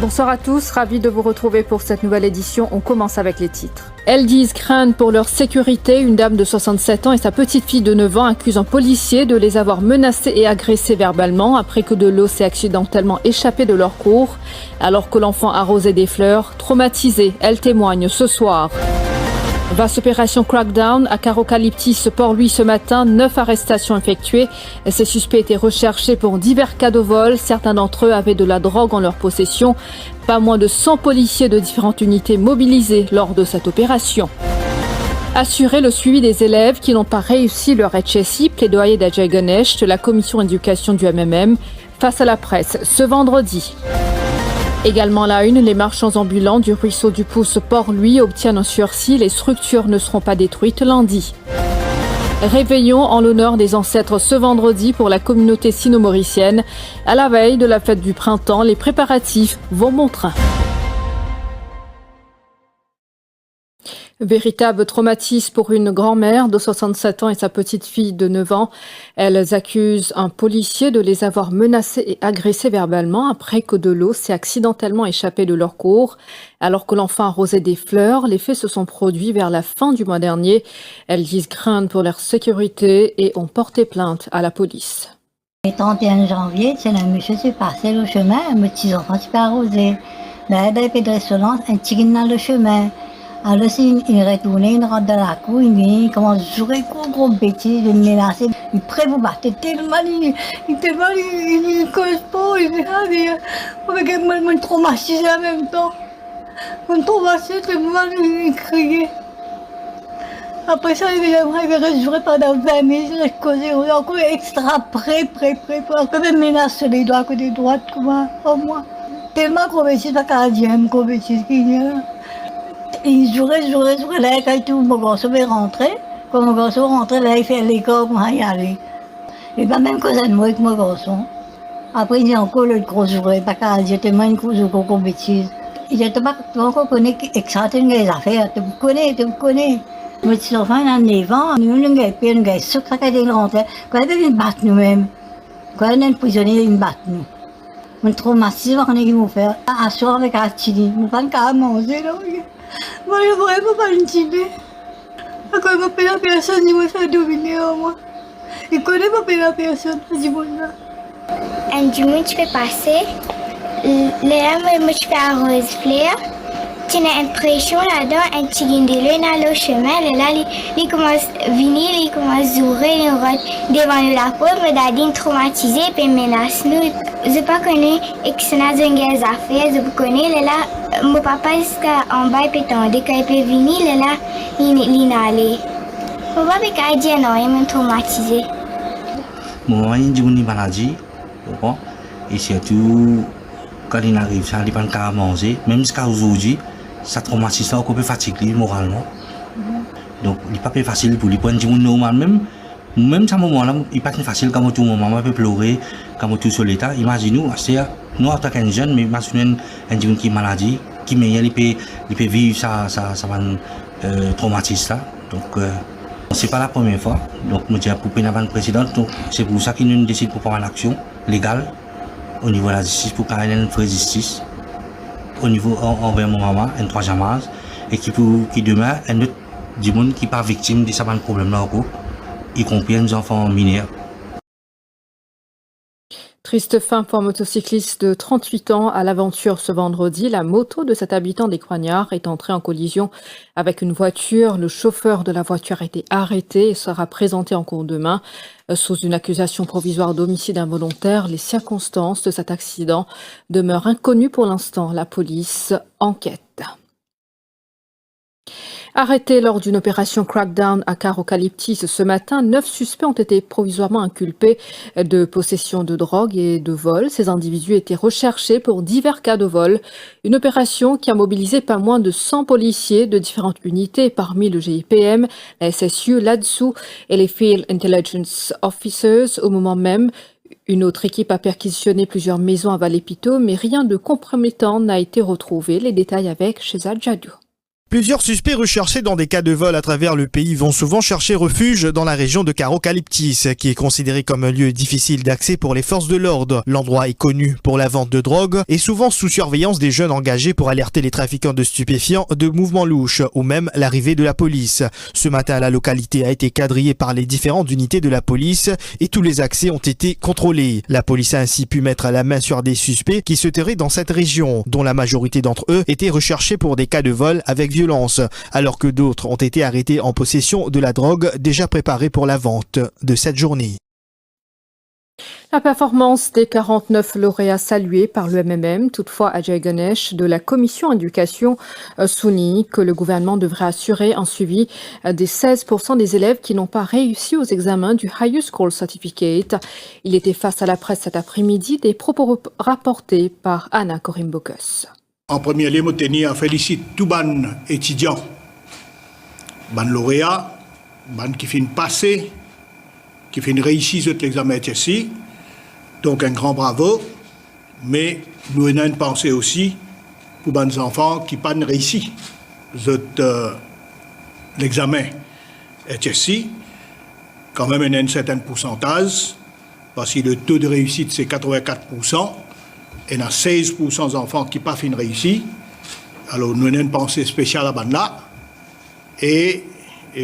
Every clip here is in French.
Bonsoir à tous, ravi de vous retrouver pour cette nouvelle édition. On commence avec les titres. Elles disent craindre pour leur sécurité. Une dame de 67 ans et sa petite fille de 9 ans accusent un policier de les avoir menacés et agressés verbalement après que de l'eau s'est accidentellement échappée de leur cour. Alors que l'enfant arrosait des fleurs, traumatisée, elle témoigne ce soir. Vaste opération Crackdown à Carocalyptis, Port-Louis ce matin, 9 arrestations effectuées. Ces suspects étaient recherchés pour divers cas de vol. Certains d'entre eux avaient de la drogue en leur possession. Pas moins de 100 policiers de différentes unités mobilisés lors de cette opération. Assurer le suivi des élèves qui n'ont pas réussi leur HSI, plaidoyer d'Ajay Ganesh de la commission éducation du MMM face à la presse ce vendredi. Également la une, les marchands ambulants du ruisseau du Pouce Port-Louis obtiennent un sursis. Les structures ne seront pas détruites lundi. Réveillon en l'honneur des ancêtres ce vendredi pour la communauté sino-mauricienne. À la veille de la fête du printemps, les préparatifs vont bon train. Véritable traumatisme pour une grand-mère de 67 ans et sa petite fille de 9 ans. Elles accusent un policier de les avoir menacés et agressés verbalement après que de l'eau s'est accidentellement échappée de leur cour. Alors que l'enfant arrosait des fleurs, les faits se sont produits vers la fin du mois dernier. Elles disent craindre pour leur sécurité et ont porté plainte à la police. Le 31 janvier, c'est un monsieur qui passait le chemin, mes petits-enfants s'est arrosé. Là, il y avait des restaurants, un petit dans le chemin. Alors, il retournait, il rentre dans la cour, il commence à jouer gros bêtises, il menaçait. Il prêt vous battre tellement, il cause pas, il dit, il m'a traumatisé en même temps. Il m'a traumatisé tellement, il criait. Après ça, il avait joué pendant 20 minutes, il a causé encore extra près, comme il menace sur les doigts, côté droite, comme moi. Tellement gros bêtises, pas canadien, gros bêtises qu'il y a. Il jouait, là, quand tout mon garçon est rentré, quand mon garçon rentrait, là, il fait l'école pour y aller. Il pas même cause de moi avec mon garçon. Après, il y a encore le gros jouet, pas qu'à dire tellement une cause de gros bêtises. Il dit, tu pas encore connaître exactement les affaires, tu me connais. Mes petits enfants, ils ont 9 ans, nous, nous avons sucre quand ils rentraient, quand ils viennent battre nous-mêmes, quand ils sont prisonniers, ils battent nous. On traumatise, on est qui vont faire. À soir avec un chili, on ne peut pas manger, là. Moi, je ne vraiment pas une chili. Quand il m'appelle la personne, il me fait dominer à moi. Il connaît la personne, je dis bon là. Un dimanche, tu peux passer. Là, je fais arrose fleur. Tu as l'impression là-dedans, un petit guindé dans le chemin. Là, il commence à venir, il commence à ouvrir, il rentre devant la porte, mais il est traumatisé, puis il menace nous. Je ne pas connais excellent des affaires, je connais là. Mon papa est en bas, puis quand il peut venir, là, il est allé. Mon papa est dit non, il est traumatisé. Mon maman a une maladie, et surtout, quand il arrive, ça ne peut pas manger, même jusqu'à aujourd'hui. Ça traumatise ça, on peut fatiguer moralement. Donc, il n'est pas facile pour lui prendre du monde normal. Même à ce moment-là, il n'est pas facile quand tout maman peut pleurer, quand tout sur l'état. Imaginez-nous, nous, en tant qu'un jeune, mais imaginez un jeune qui est maladie, qui il peut vivre ça traumatise ça. Donc, ce n'est pas la première fois. Donc, je dis pour une précédente, donc c'est pour ça qu'il nous décide pour prendre une action légale au niveau de la justice, pour qu'il y ait une vraie justice. Au niveau envers mon maman, un troisième âge, et qui demain, un autre du monde qui n'est pas victime de ce problème-là, y compris les enfants mineurs. Triste fin pour un motocycliste de 38 ans à l'aventure ce vendredi. La moto de cet habitant des Coignards est entrée en collision avec une voiture. Le chauffeur de la voiture a été arrêté et sera présenté en cours demain sous une accusation provisoire d'homicide involontaire. Les circonstances de cet accident demeurent inconnues pour l'instant. La police enquête. Arrêtés lors d'une opération Crackdown à Carocalyptis ce matin, 9 suspects ont été provisoirement inculpés de possession de drogue et de vol. Ces individus étaient recherchés pour divers cas de vol. Une opération qui a mobilisé pas moins de 100 policiers de différentes unités, parmi le GIPM, la SSU, l'ADSU et les Field Intelligence Officers. Au moment même, une autre équipe a perquisitionné plusieurs maisons à Vallée-Pito, mais rien de compromettant n'a été retrouvé. Les détails avec Shezad Jadou. Plusieurs suspects recherchés dans des cas de vol à travers le pays vont souvent chercher refuge dans la région de Karokaliptis, qui est considéré comme un lieu difficile d'accès pour les forces de l'ordre. L'endroit est connu pour la vente de drogue et souvent sous surveillance des jeunes engagés pour alerter les trafiquants de stupéfiants de mouvements louches ou même l'arrivée de la police. Ce matin, la localité a été quadrillée par les différentes unités de la police et tous les accès ont été contrôlés. La police a ainsi pu mettre la main sur des suspects qui se terraient dans cette région, dont la majorité d'entre eux étaient recherchés pour des cas de vol avec violence, alors que d'autres ont été arrêtés en possession de la drogue déjà préparée pour la vente de cette journée. La performance des 49 lauréats salués par le MMM, toutefois Ajay Ganesh de la commission éducation souligne que le gouvernement devrait assurer un suivi des 16% des élèves qui n'ont pas réussi aux examens du High School Certificate. Il était face à la presse cet après-midi, des propos rapportés par Anna Korimbokus. En premier lieu, je félicite tous les étudiants, les lauréats, les qui viennent passer, qui viennent réussir l'examen HSC. Donc un grand bravo. Mais nous avons une pensée aussi pour les enfants qui n'ont pas réussi l'examen HSC. Quand même, il y a un certain pourcentage, parce que le taux de réussite, c'est 84%. Il y a 16% d'enfants qui n'ont pas fini réussi. Alors, nous avons une pensée spéciale à Banla. Et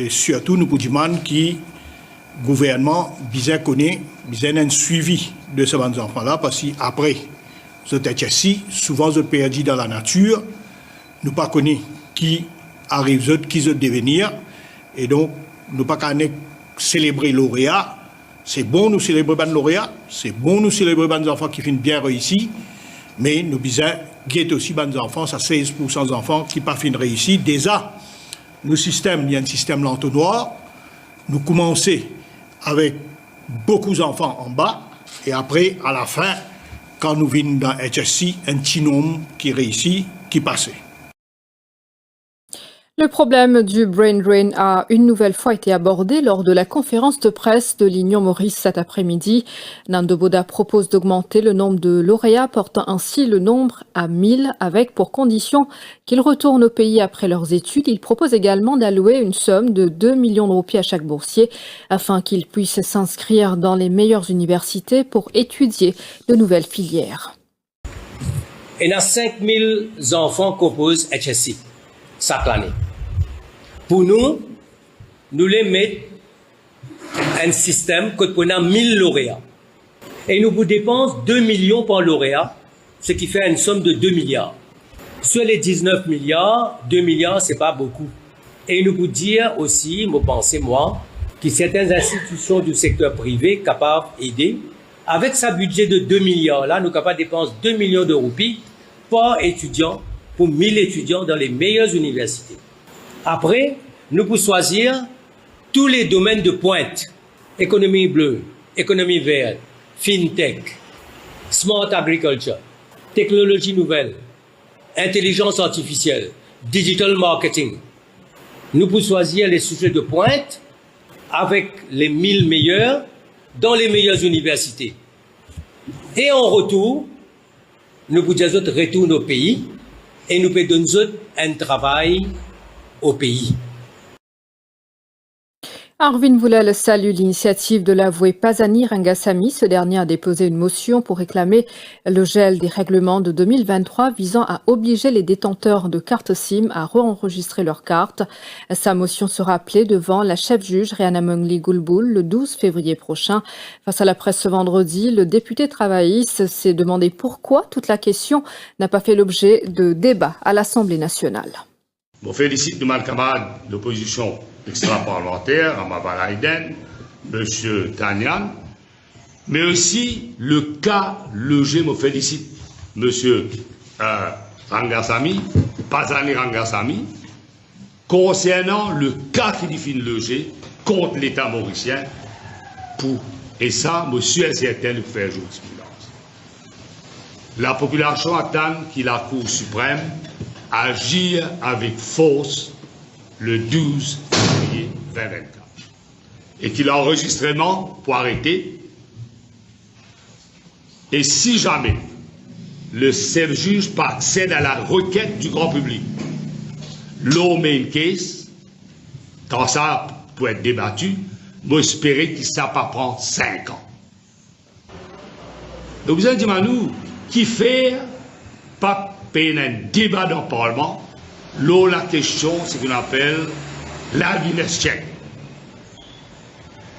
surtout, nous pouvons dire que le gouvernement bien connaît, bien un suivi de ces enfants-là, parce qu'après, ce HSC, souvent, ils perdus dans la nature. Nous ne connaissons pas qui arrive, qui veut devenir. Et donc, nous ne pouvons pas célébrer les lauréats. C'est bon nous célébrer les lauréats, c'est bon nous célébrer les enfants qui finissent bien réussis. Mais nous devons guetter aussi les enfants, ça 16% d'enfants qui n'ont pas fini réussi. Déjà, il y a un système l'entonnoir. Nous commençons avec beaucoup d'enfants en bas. Et après, à la fin, quand nous venons dans HSC, un petit nombre qui réussit, qui passe. Le problème du brain drain a une nouvelle fois été abordé lors de la conférence de presse de l'Union Maurice cet après-midi. Nando Boda propose d'augmenter le nombre de lauréats, portant ainsi le nombre à 1000 avec pour condition qu'ils retournent au pays après leurs études. Il propose également d'allouer une somme de 2 millions de roupies à chaque boursier afin qu'ils puissent s'inscrire dans les meilleures universités pour étudier de nouvelles filières. Il y a 5000 enfants qui composent HSC chaque année. Pour nous, nous les mettons un système que nous avons 1000 lauréats. Et nous vous dépensons 2 millions par lauréat, ce qui fait une somme de 2 milliards. Sur les 19 milliards, 2 milliards, ce n'est pas beaucoup. Et nous vous dire aussi, moi, que certaines institutions du secteur privé capables d'aider, avec sa budget de 2 milliards, là, nous sommes capables de dépenser 2 millions de roupies par étudiant pour 1000 étudiants dans les meilleures universités. Après, nous pouvons choisir tous les domaines de pointe. Économie bleue, économie verte, fintech, smart agriculture, technologie nouvelle, intelligence artificielle, digital marketing. Nous pouvons choisir les sujets de pointe avec les 1000 meilleurs dans les meilleures universités. Et en retour, nous pouvons dire retourner au pays et nous pouvons donner un travail au pays. Arvin Voulel salue l'initiative de l'avoué Pazani Rangasamy. Ce dernier a déposé une motion pour réclamer le gel des règlements de 2023 visant à obliger les détenteurs de cartes SIM à re-enregistrer leurs cartes. Sa motion sera appelée devant la chef-juge Rianamongli Gulbul le 12 février prochain. Face à la presse ce vendredi, le député travailliste s'est demandé pourquoi toute la question n'a pas fait l'objet de débats à l'Assemblée nationale. Je félicite nos camarades d'opposition extra-parlementaire, Amaba Laiden, M. Tanyan, mais aussi le cas Leger, je félicite M. Rangasamy, Pazani Rangasamy, concernant le cas qui définit Leger contre l'État mauricien, et ça, je suis certain de faire jurisprudence. La population attend que la Cour suprême agisse avec force le 12 février 2024 et qu'il a enregistrement pour arrêter. Et si jamais le chef juge accède à la requête du grand public, l'eau main case, quand ça peut être débattu, j'espère que ça va prendre 5 ans. Donc vous allez dire à nous, qui fait pas payer un débat dans le Parlement, l'eau la question, c'est ce qu'on appelle la Guinness check.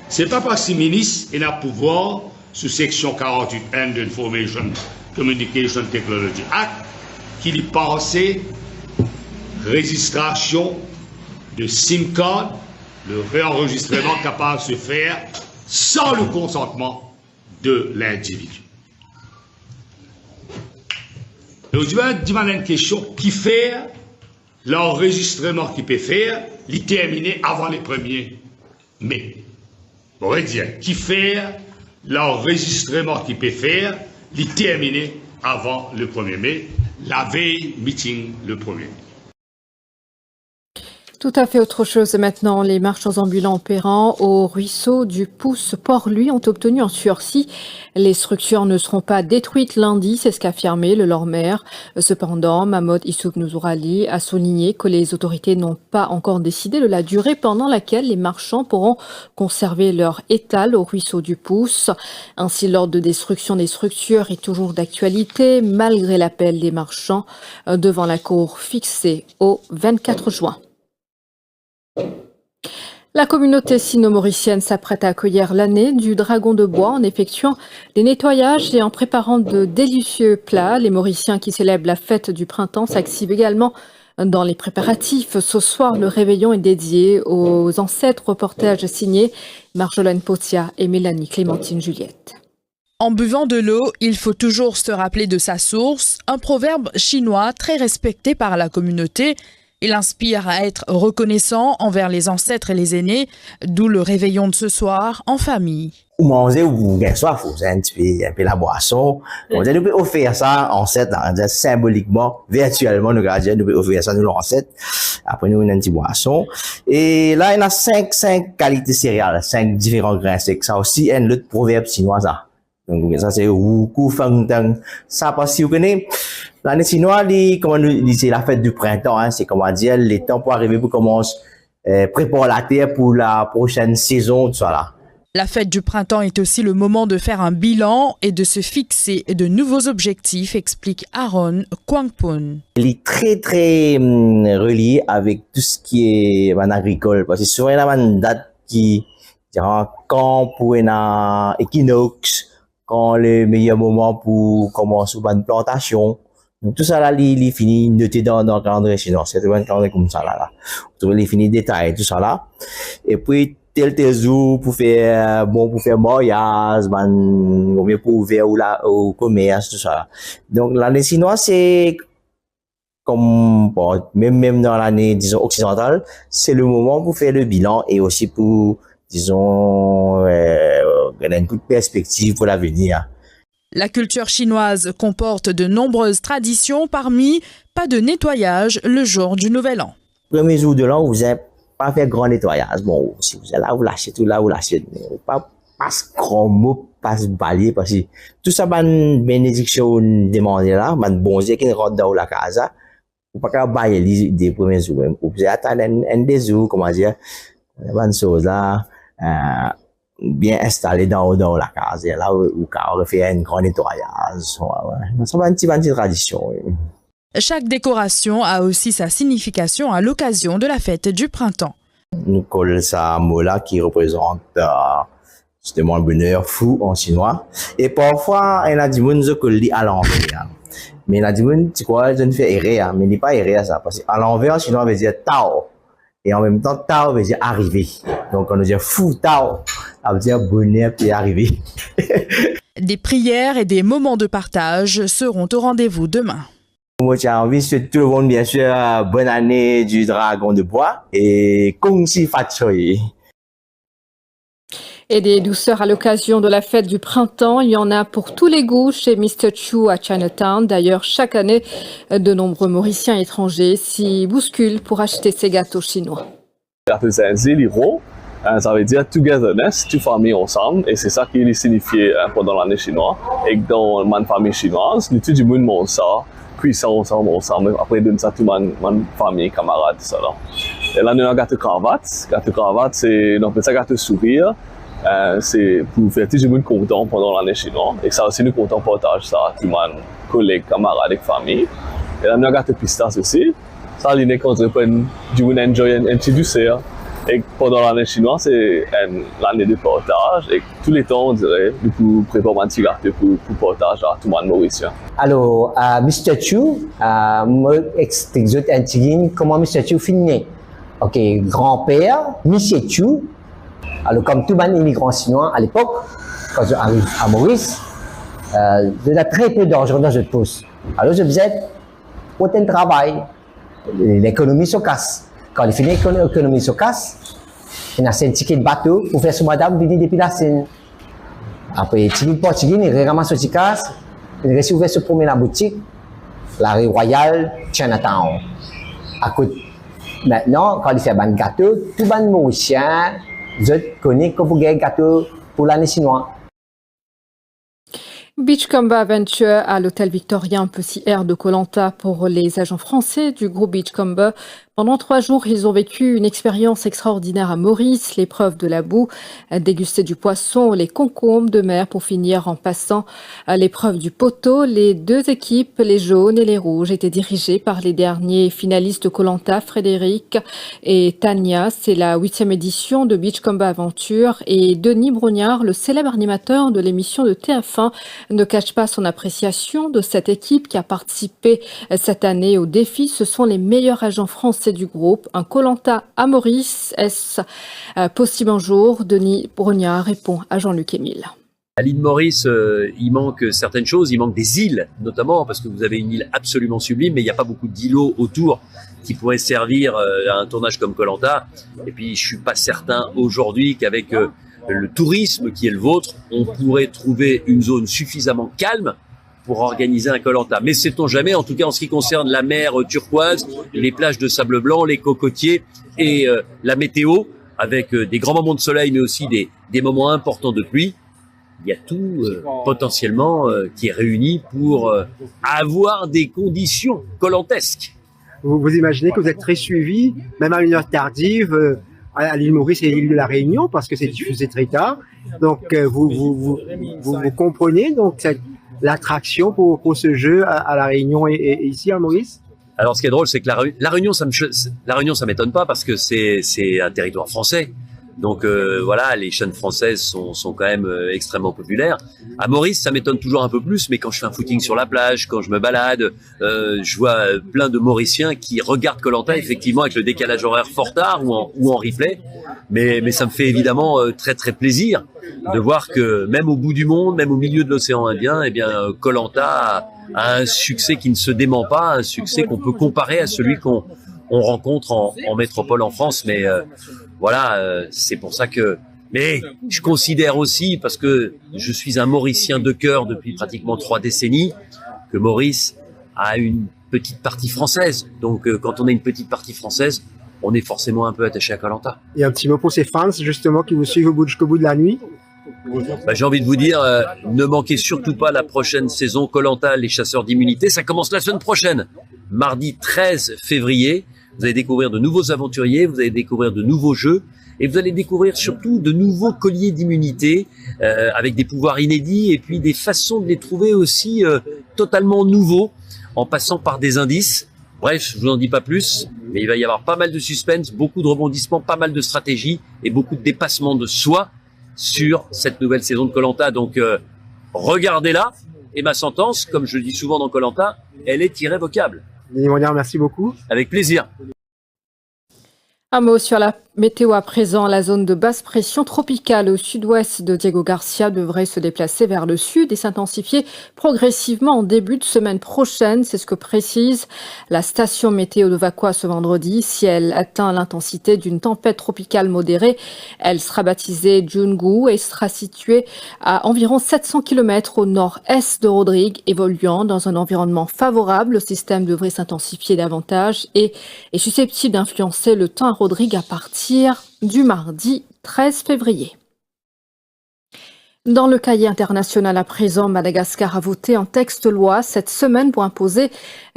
C'est pas parce que le ministre est à pouvoir sous section 48N de l'Information Communication Technology Act qu'il y pensait registration de SIM card, le réenregistrement capable de se faire sans le consentement de l'individu. Donc je vais demander une question, qui fait l'enregistrement qui peut faire, il terminer avant le 1er mai. On va dire, qui fait l'enregistrement qui peut faire, il terminer avant le 1er mai, la veille meeting le 1er mai. Tout à fait autre chose maintenant. Les marchands ambulants opérant au ruisseau du Pouce Port-Louis ont obtenu en sursis. Les structures ne seront pas détruites lundi, c'est ce qu'a affirmé le Lord Maire. Cependant, Mahmoud Issouf Nouzourali a souligné que les autorités n'ont pas encore décidé de la durée pendant laquelle les marchands pourront conserver leur étal au ruisseau du Pouce. Ainsi, l'ordre de destruction des structures est toujours d'actualité, malgré l'appel des marchands devant la cour fixée au 24 juin. La communauté sino-mauricienne s'apprête à accueillir l'année du dragon de bois en effectuant des nettoyages et en préparant de délicieux plats. Les Mauriciens qui célèbrent la fête du printemps s'activent également dans les préparatifs. Ce soir, le réveillon est dédié aux ancêtres. Reportage signé Marjolaine Potia et Mélanie Clémentine Juliette. En buvant de l'eau, il faut toujours se rappeler de sa source, un proverbe chinois très respecté par la communauté. Il inspire à être reconnaissant envers les ancêtres et les aînés, d'où le réveillon de ce soir en famille. Vous mangez ou vous avez soif, vous avez un peu la boisson. Nous pouvons offrir ça ancêtre, symboliquement, virtuellement, nous pouvons offrir ça nous l'ancêtre. Après nous, une petite boisson. Et là, il y a 5 qualités céréales, 5 différents grains secs. Ça aussi, un autre proverbe chinois, ça. Donc, ça, c'est Wu Ku Feng Teng. Ça, parce que vous connaissez, l'année chinoise, c'est la fête du printemps, hein. C'est, comment dire, les temps pour arriver pour commencer, préparer la terre pour la prochaine saison, tout ça là. La fête du printemps est aussi le moment de faire un bilan et de se fixer de nouveaux objectifs, explique Aaron Kwangpon. Il est très, très relié avec tout ce qui est agricole, parce que souvent, il y a une date qui, quand pour un équinoxe, quand le meilleur moment pour commencer une plantation. Donc, tout ça là, il finit noté dans le calendrier chinois. C'est un calendrier comme ça là. Tout il finit détaillé, tout ça là. Et puis, tel jour pour faire, pour faire mariage, pour ouvrir au commerce, tout ça là. Donc, l'année chinoise, c'est comme, bon, même dans l'année, disons, occidentale, c'est le moment pour faire le bilan et aussi pour, disons, une toute perspective pour l'avenir. La culture chinoise comporte de nombreuses traditions, parmi pas de nettoyage le jour du Nouvel An. Premier jour de l'an, vous n'avez pas fait grand nettoyage. Bon, si vous êtes là, vous lâchez tout là, vous lâchez. Pas grand mot, pas balayer, parce que tout ça, une bénédiction demandée là, bon Dieu qui rentre dans la casa, vous ne pouvez pas balayer des premiers jours. Vous pouvez attendre un des jours, comment dire, une chose là, bien installé dans la case, là où on fait un grand nettoyage. Ça va une petite tradition. Chaque décoration a aussi sa signification à l'occasion de la fête du printemps. Nous collons ça mot-là qui représente justement le bonheur fou en chinois. Et parfois, il y a des gens qui collent à l'envers. Mais il y a des gens qui croient que je ne fais erreur, mais il n'est pas erreur ça. Parce qu'à l'envers, en chinois, on veut dire Tao. Et en même temps, Tao veut dire arriver. Donc, on veut dire fou Tao. Ça veut dire bonheur puis arriver. Des prières et des moments de partage seront au rendez-vous demain. Moi, j'ai envie de souhaiter tout le monde, bien sûr, bonne année du dragon de bois et Kong Si Fat Choi. Et des douceurs à l'occasion de la fête du printemps, il y en a pour tous les goûts chez Mr. Chu à Chinatown. D'ailleurs, chaque année, de nombreux Mauriciens étrangers s'y bousculent pour acheter ces gâteaux chinois. Ça veut dire togetherness, toute famille ensemble, et c'est ça qui est signifié pendant l'année chinoise. Et dans ma famille chinoise, tout le monde monte ça, cuisson ensemble, après donne ça tout ma famille, camarades, ça là. Et là, nous avons gâteau cravate. Gâteau cravate, c'est on peut ça gâteau sourire. C'est pour faire tout le monde content pendant l'année chinoise. Et ça aussi, nous comptons partage ça à tout mon collègues, camarades et famille. Et là, nous avons gâteau pistache aussi. Ça, l'idée qu'on du monde enjoy un petit dessert. Et pendant l'année chinoise, c'est l'année de partage. Et tous les temps, on dirait, nous pouvons préparer un petit gâteau pour partager à tout le monde mauricien. Alors, Mr. Chu, moi, explique un petit comment Mr. Chu finit. Ok, grand-père, Mr. Chu. Alors, comme tout le monde immigrant chinois à l'époque, quand j'arrive à Maurice, j'ai très peu d'argent dans cette poste. Alors, je faisais autant de travail. L'économie se casse. Quand il finit l'économie se casse, il a un ticket de bateau pour faire ce madame venir depuis la Seine. Après, il portugais, il ramasse ce ticket, il reste ouvert se promener dans la boutique, la rue Royale, Chinatown. À côté, maintenant, quand il fait un gâteau, tout le monde mauricien, je connais que vous avez un gâteau pour l'année chinoise. Beachcomber Adventure à l'hôtel Victoria, un petit air de Koh Lanta pour les agents français du groupe Beachcomber. Pendant 3 jours, ils ont vécu une expérience extraordinaire à Maurice, l'épreuve de la boue, déguster du poisson, les concombres de mer pour finir en passant à l'épreuve du poteau. Les 2 équipes, les jaunes et les rouges, étaient dirigées par les derniers finalistes de Koh Lanta, Frédéric et Tania. C'est la 8e édition de Beachcomber Aventure et Denis Brognard, le célèbre animateur de l'émission de TF1, ne cache pas son appréciation de cette équipe qui a participé cette année au défi. Ce sont les meilleurs agents français du groupe. Un Koh Lanta à Maurice, est-ce possible un jour? Denis Brognard répond à Jean-Luc Émile. À l'île Maurice, il manque certaines choses, il manque des îles notamment, parce que vous avez une île absolument sublime, mais il n'y a pas beaucoup d'îlots autour qui pourraient servir à un tournage comme Koh Lanta. Et puis je suis pas certain aujourd'hui qu'avec le tourisme qui est le vôtre, on pourrait trouver une zone suffisamment calme pour organiser un Koh Lanta. Mais sait-on jamais, en tout cas en ce qui concerne la mer turquoise, les plages de sable blanc, les cocotiers et la météo, avec des grands moments de soleil mais aussi des moments importants de pluie, il y a tout potentiellement qui est réuni pour avoir des conditions koh-lantesques. Vous imaginez que vous êtes très suivi, même à une heure tardive, à l'île Maurice et l'île de la Réunion, parce que c'est diffusé très tard. Donc vous comprenez donc l'attraction pour ce jeu à la Réunion et ici à Maurice? Alors ce qui est drôle, c'est que la Réunion, ça m'étonne pas parce que c'est un territoire français. Donc voilà, les chaînes françaises sont quand même extrêmement populaires. À Maurice, ça m'étonne toujours un peu plus, mais quand je fais un footing sur la plage, quand je me balade, je vois plein de Mauriciens qui regardent Koh Lanta effectivement avec le décalage horaire fort tard ou en replay. Mais ça me fait évidemment très très plaisir de voir que même au bout du monde, même au milieu de l'océan Indien, eh bien Koh Lanta a un succès qui ne se dément pas, un succès qu'on peut comparer à celui qu'on rencontre en métropole en France. Mais voilà, c'est pour ça que... Mais je considère aussi, parce que je suis un Mauricien de cœur depuis pratiquement 3 décennies, que Maurice a une petite partie française. Donc quand on a une petite partie française, on est forcément un peu attaché à Koh Lanta. Et un petit mot pour ces fans justement qui vous suivent jusqu'au bout de la nuit? J'ai envie de vous dire, ne manquez surtout pas la prochaine saison Koh Lanta, les chasseurs d'immunité. Ça commence la semaine prochaine, mardi 13 février. Vous allez découvrir de nouveaux aventuriers, vous allez découvrir de nouveaux jeux et vous allez découvrir surtout de nouveaux colliers d'immunité avec des pouvoirs inédits et puis des façons de les trouver aussi totalement nouveaux en passant par des indices. Bref, je vous en dis pas plus, mais il va y avoir pas mal de suspense, beaucoup de rebondissements, pas mal de stratégies et beaucoup de dépassements de soi sur cette nouvelle saison de Koh Lanta. Donc regardez-la et ma sentence, comme je le dis souvent dans Koh Lanta, elle est irrévocable. Denis Brognard, merci beaucoup. Avec plaisir. Un mot sur la météo à présent. La zone de basse pression tropicale au sud-ouest de Diego Garcia devrait se déplacer vers le sud et s'intensifier progressivement en début de semaine prochaine. C'est ce que précise la station météo de Vakwa ce vendredi. Si elle atteint l'intensité d'une tempête tropicale modérée, elle sera baptisée Jungu et sera située à environ 700 km au nord-est de Rodrigue, évoluant dans un environnement favorable. Le système devrait s'intensifier davantage et est susceptible d'influencer le temps Rodrigue à partir du mardi 13 février. Dans le cahier international à présent, Madagascar a voté un texte loi cette semaine pour imposer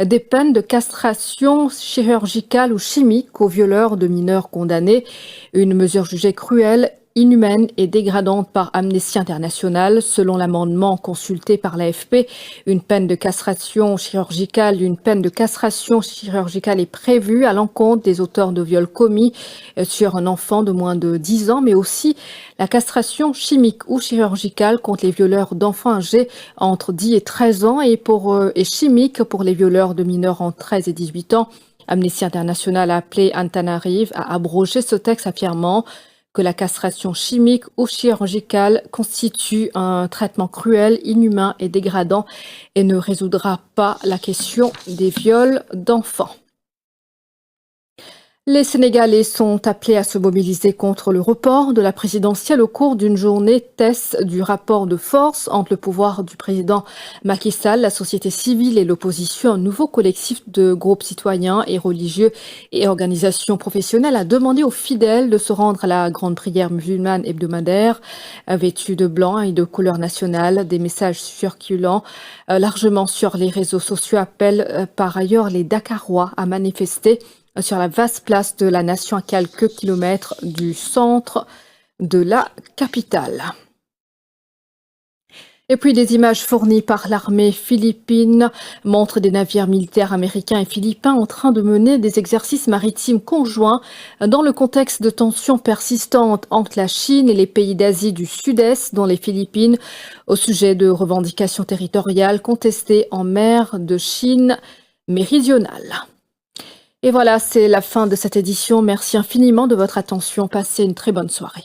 des peines de castration chirurgicale ou chimique aux violeurs de mineurs condamnés. Une mesure jugée cruelle, inhumaine et dégradante par Amnesty International. Selon l'amendement consulté par l'AFP, une peine de castration chirurgicale est prévue à l'encontre des auteurs de viols commis sur un enfant de moins de 10 ans, mais aussi la castration chimique ou chirurgicale contre les violeurs d'enfants âgés entre 10 et 13 ans et chimique pour les violeurs de mineurs entre 13 et 18 ans. Amnesty International a appelé Antananarivo à abroger ce texte, affirmant que la castration chimique ou chirurgicale constitue un traitement cruel, inhumain et dégradant et ne résoudra pas la question des viols d'enfants. Les Sénégalais sont appelés à se mobiliser contre le report de la présidentielle au cours d'une journée test du rapport de force entre le pouvoir du président Macky Sall, la société civile et l'opposition. Un nouveau collectif de groupes citoyens et religieux et organisations professionnelles a demandé aux fidèles de se rendre à la grande prière musulmane hebdomadaire, vêtus de blanc et de couleur nationale. Des messages circulant largement sur les réseaux sociaux appellent par ailleurs les Dakarois à manifester sur la vaste place de la Nation à quelques kilomètres du centre de la capitale. Et puis des images fournies par l'armée philippine montrent des navires militaires américains et philippins en train de mener des exercices maritimes conjoints dans le contexte de tensions persistantes entre la Chine et les pays d'Asie du Sud-Est, dont les Philippines, au sujet de revendications territoriales contestées en mer de Chine méridionale. Et voilà, c'est la fin de cette édition. Merci infiniment de votre attention. Passez une très bonne soirée.